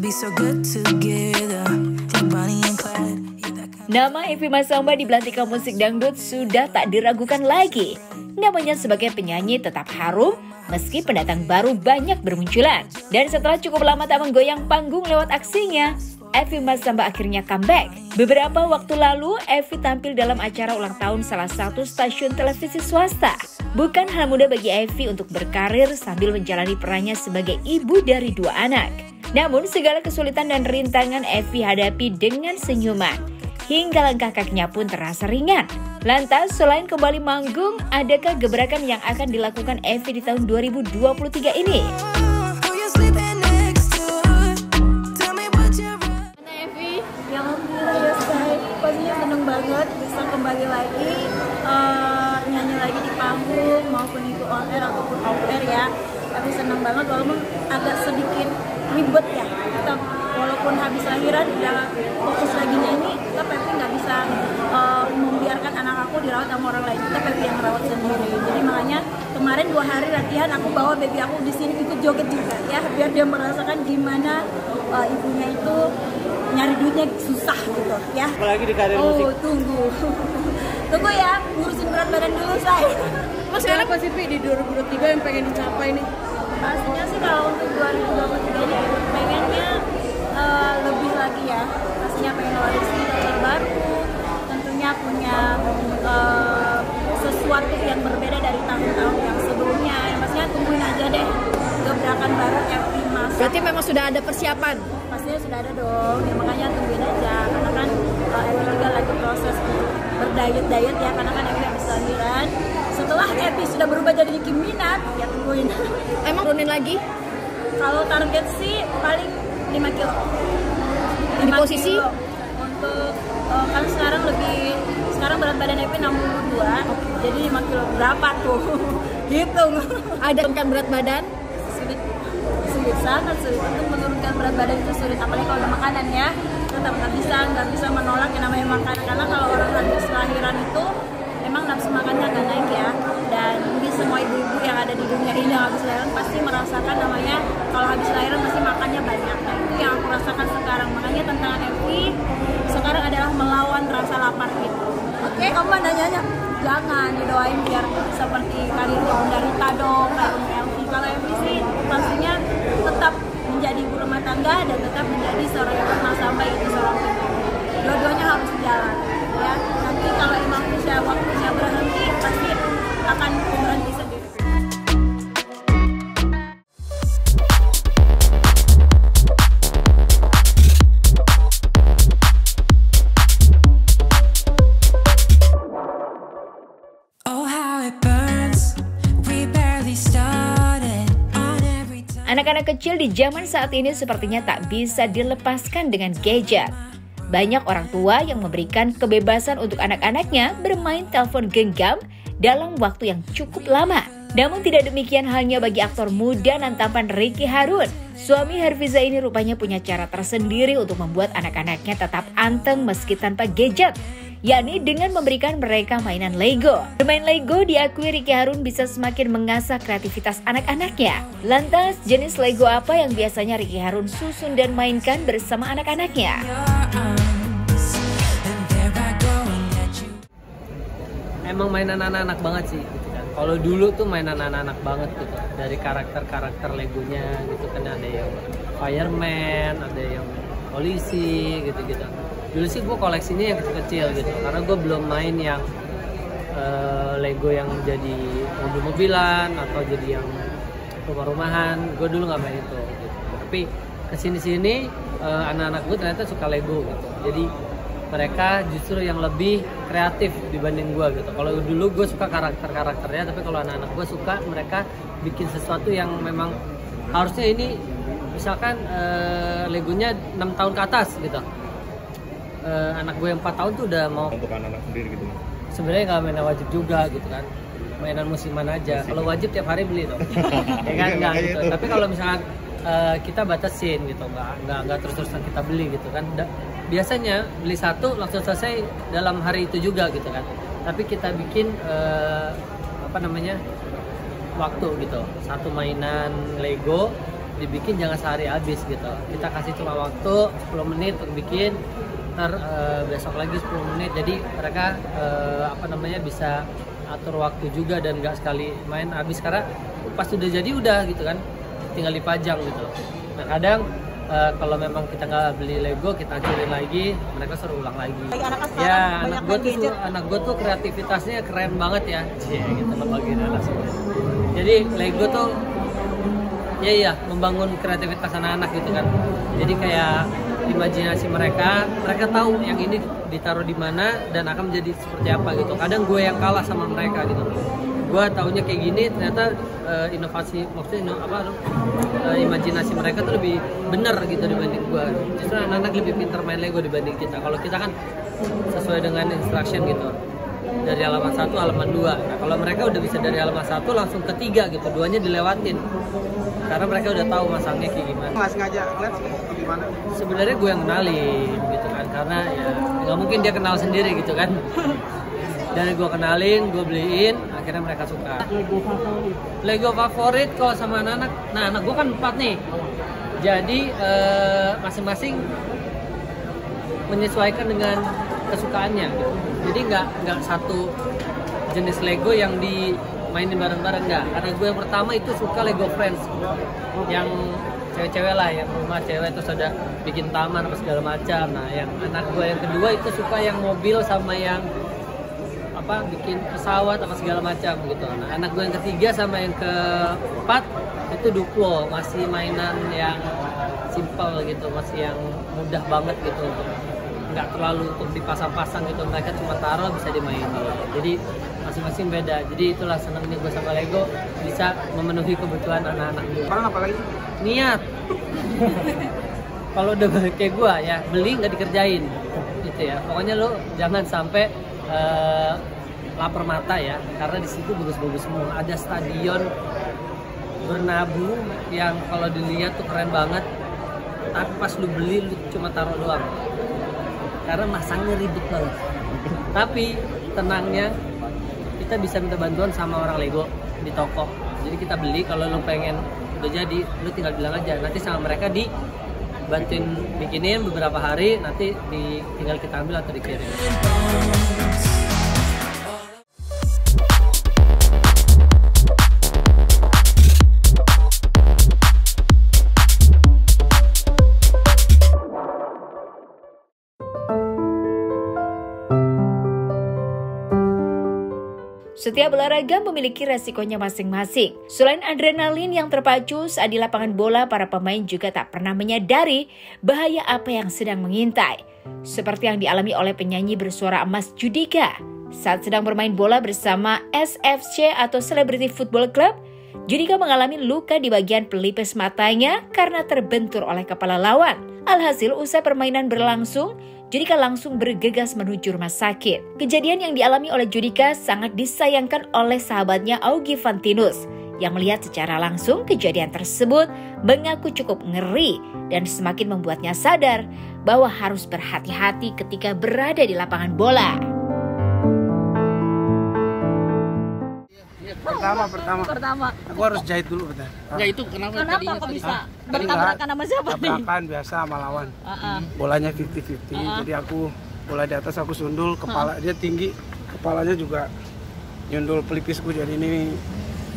be so good together, like Bonnie and Clyde. Nama Evi Masamba di belantika musik dangdut sudah tak diragukan lagi. Namanya sebagai penyanyi tetap harum meski pendatang baru banyak bermunculan. Dan setelah cukup lama tak menggoyang panggung lewat aksinya, Evi Masamba akhirnya comeback. Beberapa waktu lalu, Evi tampil dalam acara ulang tahun salah satu stasiun televisi swasta. Bukan hal mudah bagi Evi untuk berkarir sambil menjalani perannya sebagai ibu dari 2 anak. Namun segala kesulitan dan rintangan Evi hadapi dengan senyuman. Hingga langkah kakinya pun terasa ringan. Lantas, selain kembali manggung, adakah gebrakan yang akan dilakukan Evi di tahun 2023 ini? Pastinya seneng banget bisa kembali lagi nyanyi lagi di panggung maupun itu on air ataupun off air ya. Tapi seneng banget walaupun agak sedikit ribet ya. Kita walaupun habis lahiran udah fokus lagi nyanyi, kita Pepi nggak bisa membiarkan anak aku dirawat sama orang lain. Kita Pepi yang merawat sendiri. Jadi makanya kemarin 2 hari latihan aku bawa baby aku di sini ikut joget juga ya, biar dia merasakan gimana ibunya itu nyari duitnya susah gitu ya. Apalagi di karir musik. Tunggu ya, ngurusin berat badan dulu saya. Mas sekarang apa sih Pi di 2023 yang pengen dicapai nih? Pastinya sih kalau untuk 2023 ini pengennya lebih lagi ya. Pastinya pengen koleksi terbaru, tentunya punya sesuatu yang berbeda dari tahun-tahun yang sebelumnya. Yang pastinya tungguin aja deh gebrakan baru Evi Masamba. Berarti memang sudah ada persiapan? Pastinya sudah ada dong, ya makanya tungguin aja. Karena kan Evi juga lagi proses berdiet ya, karena kan Evi habis lahiran. Setelah Evi sudah berubah jadi Nicki Minaj, ya tungguin. Emang turunin lagi? Kalau target sih paling 5 kilo. Di posisi? Kilo. Untuk kan sekarang berat badan Evi 62, jadi 5 kilo berapa tuh? Hitung. Ada kan berat badan? Sulit, sangat sulit untuk menurunkan berat badan itu sulit, apalagi kalau ada makanan ya. Tetap nggak bisa menolak yang namanya makanan, karena kalau orang habis lahiran itu memang nafsu makannya agak naik ya. Dan mungkin semua ibu-ibu yang ada di dunia ini yang habis lahiran pasti merasakan namanya kalau habis lahiran pasti makannya banyak. Nah itu yang aku rasakan sekarang, makanya tantangan Evi sekarang adalah melawan rasa lapar gitu. Oke, Oma nanyanya jangan didoain biar seperti karirnya Bunda Rita dong, kayak Evi. Kalau Evi sih pastinya tetap menjadi ibu rumah tangga dan tetap menjadi seorang Evi Masamba itu seorang ibu. Dua-duanya harus jalan ya. Nanti kalau emang usia waktunya berhenti pasti akan berhenti sendiri. Anak-anak kecil di zaman saat ini sepertinya tak bisa dilepaskan dengan gadget. Banyak orang tua yang memberikan kebebasan untuk anak-anaknya bermain telepon genggam dalam waktu yang cukup lama. Namun tidak demikian halnya bagi aktor muda dan tampan Ricky Harun. Suami Herfiza ini rupanya punya cara tersendiri untuk membuat anak-anaknya tetap anteng meski tanpa gadget, yakni dengan memberikan mereka mainan Lego. Bermain Lego diakui Ricky Harun bisa semakin mengasah kreativitas anak-anaknya. Lantas, jenis Lego apa yang biasanya Ricky Harun susun dan mainkan bersama anak-anaknya? Emang mainan anak-anak banget sih gitu kan. Kalau dulu tuh mainan anak-anak banget gitu. Dari karakter-karakter Legonya gitu kan, ada yang fireman, ada yang polisi gitu-gitu. Dulu sih gue koleksinya yang kecil-kecil gitu, karena gue belum main yang Lego yang jadi mobil-mobilan atau jadi yang rumah-rumahan. Gue dulu nggak main itu gitu. Tapi kesini-sini anak-anak gue ternyata suka Lego gitu. Jadi mereka justru yang lebih kreatif dibanding gue gitu. Kalau dulu gue suka karakter-karakternya, tapi kalau anak-anak gue suka mereka bikin sesuatu yang memang harusnya ini misalkan Legonya 6 tahun ke atas gitu. Anak gue yang 4 tahun tuh udah mau untuk anak-anak sendiri gitu. Sebenarnya nggak mainan wajib juga gitu kan, mainan musiman aja. Kalau wajib tiap hari beli tuh, ya kan nggak gitu. Tapi kalau misalkan kita batasin gitu, nggak terus-terusan kita beli gitu kan. Biasanya beli satu langsung selesai dalam hari itu juga gitu kan. Tapi kita bikin waktu gitu, satu mainan Lego dibikin jangan sehari habis gitu. Kita kasih cuma waktu 10 menit untuk bikin, ntar besok lagi 10 menit. Jadi mereka bisa atur waktu juga dan nggak sekali main habis, karena pas udah jadi udah gitu kan, tinggal dipajang gitu. Nah kadang kalau memang kita nggak beli Lego, kita hancurin lagi, mereka suruh ulang lagi. Ya anak gue tuh kreativitasnya keren banget ya, gitu loh bagian anak. Jadi Lego tuh ya membangun kreativitas anak-anak gitu kan. Jadi kayak imajinasi mereka tahu yang ini ditaruh di mana dan akan menjadi seperti apa gitu. Kadang gue yang kalah sama mereka gitu. Gue taunya kayak gini, ternyata inovasi maksudnya imajinasi mereka tuh lebih benar gitu dibanding gue. Justru anak-anak lebih pintar main Lego dibanding kita. Kalau kita kan sesuai dengan instruction gitu, dari halaman 1 halaman 2. Nah kalau mereka udah bisa dari halaman 1 langsung ke 3 gitu, 2-nya dilewatin karena mereka udah tahu masangnya kayak gimana. Nggak sengaja ngeliat gimana? Sebenarnya gue yang kenalin gitu kan, karena ya nggak mungkin dia kenal sendiri gitu kan. Dan gue kenalin, gue beliin, akhirnya mereka suka. Lego favorit kalau sama anak-anak, nah anak gue kan 4 nih, jadi masing-masing menyesuaikan dengan kesukaannya gitu. Jadi nggak satu jenis Lego yang dimainin bareng-bareng, nggak. Karena gue yang pertama itu suka Lego Friends, yang cewek-cewek lah, yang rumah cewek itu sudah bikin taman apa segala macam. Nah yang anak gue yang kedua itu suka yang mobil sama yang bikin pesawat apa segala macam gitu. Nah anak gue yang ketiga sama yang keempat itu Duplo, masih mainan yang simple gitu, masih yang mudah banget gitu, nggak terlalu untuk dipasang-pasang gitu, mereka cuma taruh bisa dimainin. Jadi masing-masing beda. Jadi itulah senangnya gue sama Lego, bisa memenuhi kebutuhan anak-anak gue. Apa lagi? Niat. Kalau udah kayak gue ya, beli nggak dikerjain gitu ya. Pokoknya lo jangan sampai lapar mata ya, karena di situ bagus-bagus semua. Ada stadion Bernabeu yang kalau dilihat tuh keren banget, tapi pas lu beli lu cuma taruh doang, karena masangnya ribet banget. Tapi tenangnya kita bisa minta bantuan sama orang Lego di toko. Jadi kita beli, kalau lu pengen udah jadi, lu tinggal bilang aja, nanti sama mereka dibantuin bikinin beberapa hari, nanti tinggal kita ambil atau dikirim. Setiap olahraga memiliki resikonya masing-masing. Selain adrenalin yang terpacu saat di lapangan bola, para pemain juga tak pernah menyadari bahaya apa yang sedang mengintai. Seperti yang dialami oleh penyanyi bersuara emas Judika. Saat sedang bermain bola bersama SFC atau Celebrity Football Club, Judika mengalami luka di bagian pelipis matanya karena terbentur oleh kepala lawan. Alhasil usai permainan berlangsung, Judika langsung bergegas menuju rumah sakit. Kejadian yang dialami oleh Judika sangat disayangkan oleh sahabatnya Augie Fantinus, yang melihat secara langsung kejadian tersebut mengaku cukup ngeri dan semakin membuatnya sadar bahwa harus berhati-hati ketika berada di lapangan bola. Pertama. Aku harus jahit dulu bentar. Ya itu kenapa kok bisa? Bertabrakan sama siapa nih? Tabrakan biasa sama lawan. Bolanya 50-50. Jadi aku bola di atas, aku sundul, kepala dia tinggi, kepalanya juga nyundul pelipisku, jadi ini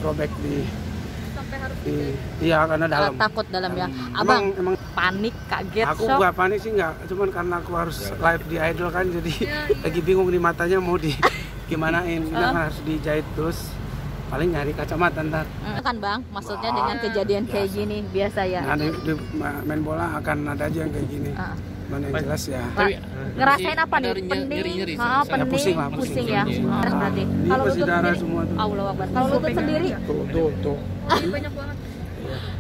robek iya karena dalam. Takut dalam ya. Abang emang panik, kaget, aku shock? Gak panik sih, nggak. Cuman karena aku harus live di Idol kan, jadi lagi bingung di matanya mau di gimanain. Ini kan harus dijahit terus. Paling nyari kacamata ntar. Kan bang, maksudnya dengan kejadian kayak gini biasa ya? Nah, di main bola akan ada aja yang kayak gini. Mana yang jelas ya. Ngerasain apa nih? Pening, pusing ya. Terus berarti. Kalau lutut sendiri, Allah Akbar. Kalau lutut sendiri, tuh. Banyak banget.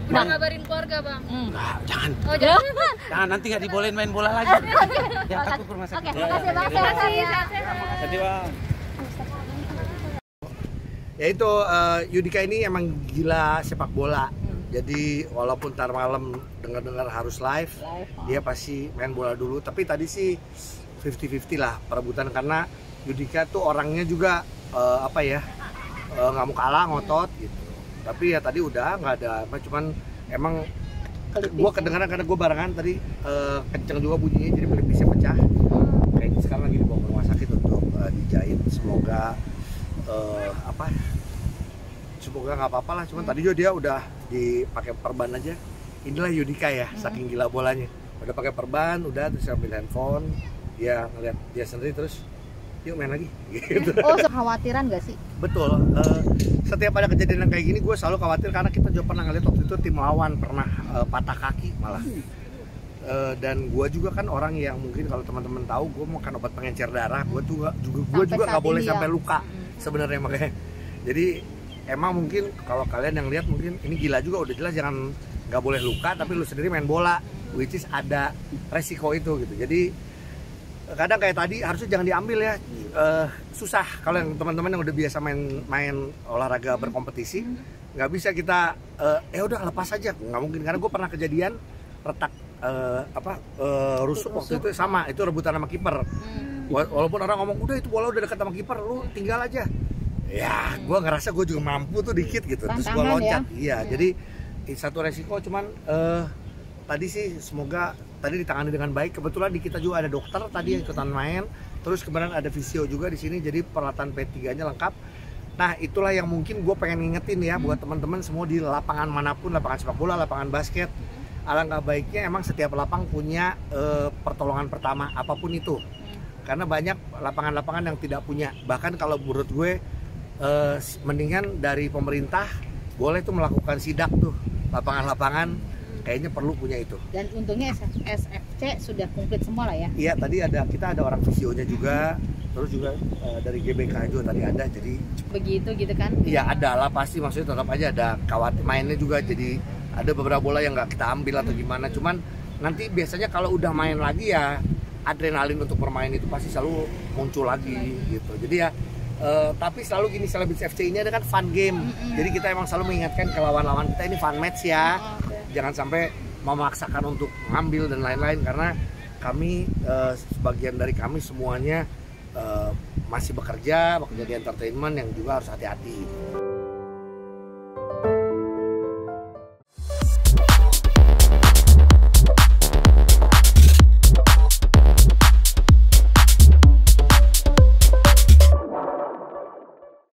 Udah ngabarin keluarga bang? Enggak, jangan. Oh jangan. Jangan, nanti nggak dibolehin main bola lagi. Ya takut rumah sakit. Oke, makasih bang. Sehat-sehat. Jadi bang. Ya itu Judika ini emang gila sepak bola. Jadi walaupun ntar malam dengar-dengar harus live, dia pasti main bola dulu. Tapi tadi sih 50-50 lah perebutan, karena Judika tuh orangnya juga nggak mau kalah, ngotot gitu. Tapi ya tadi udah nggak ada apa, cuman emang Gue kedengaran karena gue barengan tadi, kenceng juga bunyinya, jadi pelipisnya pecah. Kayaknya sekarang lagi dibawa ke rumah sakit untuk dijahit. Semoga semoga nggak apa-apa lah. Cuman tadi juga dia udah dipakai perban aja. Inilah Yudika ya, saking gila bolanya. Udah pakai perban, udah terus ambil handphone, dia ngeliat dia sendiri terus yuk main lagi gitu. Oh, kekhawatiran gak sih? Betul, setiap ada kejadian yang kayak gini gue selalu khawatir karena kita juga pernah ngeliat waktu itu tim lawan pernah patah kaki malah. Dan gue juga kan orang yang mungkin kalau teman-teman tahu gue makan obat pengencer darah, gue juga nggak boleh sampai luka sebenarnya, makanya. Jadi emang mungkin kalau kalian yang lihat mungkin ini gila juga, udah jelas jangan nggak boleh luka, tapi lu sendiri main bola, which is ada resiko itu gitu. Jadi kadang kayak tadi harusnya jangan diambil ya, susah kalau yang teman-teman yang udah biasa main olahraga berkompetisi, nggak bisa kita udah lepas aja, nggak mungkin, karena gue pernah kejadian retak rusuk waktu itu sama, itu rebutan sama kiper. Walaupun orang ngomong udah itu bola udah dekat sama kiper, lu tinggal aja. Ya, gue ngerasa gue juga mampu tuh dikit gitu, terus gue loncat. Iya, jadi satu resiko, cuman tadi sih semoga tadi ditangani dengan baik. Kebetulan di kita juga ada dokter tadi yang ikutan main, terus kemudian ada fisio juga di sini, jadi peralatan P3-nya lengkap. Nah, itulah yang mungkin gue pengen ngingetin ya buat teman-teman semua di lapangan manapun, lapangan sepak bola, lapangan basket. Alangkah baiknya emang setiap lapang punya pertolongan pertama apapun itu. Karena banyak lapangan-lapangan yang tidak punya. Bahkan kalau menurut gue mendingan dari pemerintah boleh tuh melakukan sidak tuh lapangan-lapangan, kayaknya perlu punya itu. Dan untungnya SFC sudah komplit semua lah ya. Iya, tadi kita ada orang visionya juga, terus juga dari GBK juga tadi ada, jadi begitu gitu kan? Iya, ada lah pasti, maksudnya tetap aja ada khawatir mainnya juga, jadi ada beberapa bola yang nggak kita ambil atau gimana. Cuman nanti biasanya kalau udah main lagi ya adrenalin untuk bermain itu pasti selalu muncul lagi gitu. Jadi ya tapi selalu gini, Celebrity FC ini ada kan fun game. Jadi kita emang selalu mengingatkan ke lawan-lawan kita ini fun match ya. Jangan sampai memaksakan untuk ngambil dan lain-lain, karena kami sebagian dari kami semuanya masih bekerja di entertainment yang juga harus hati-hati.